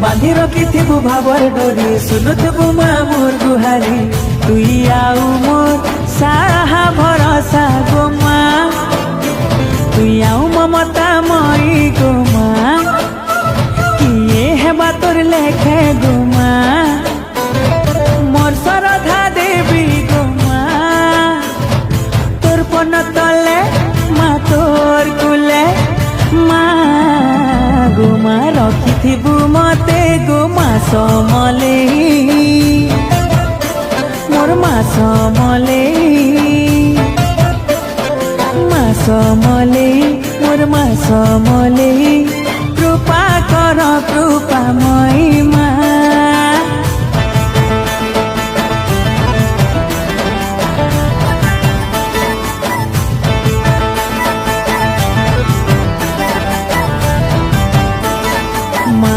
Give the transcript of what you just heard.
बांधी रखिथिबु भावर डोरी सुनुथबु मा मोर गुहारी तुई आउ मोर साहा भरोसा गो माँ तुई आउ ममता मई गो माँ किए हेबा तोर लेखे गो माँ मोर श्रद्धा देवी गो माँ तोर पन तले माँ तोर कुले माँ गो माँ रखिथिबु मते गो माँ समले मोर माँ समले मोर माँ समले कृपा कर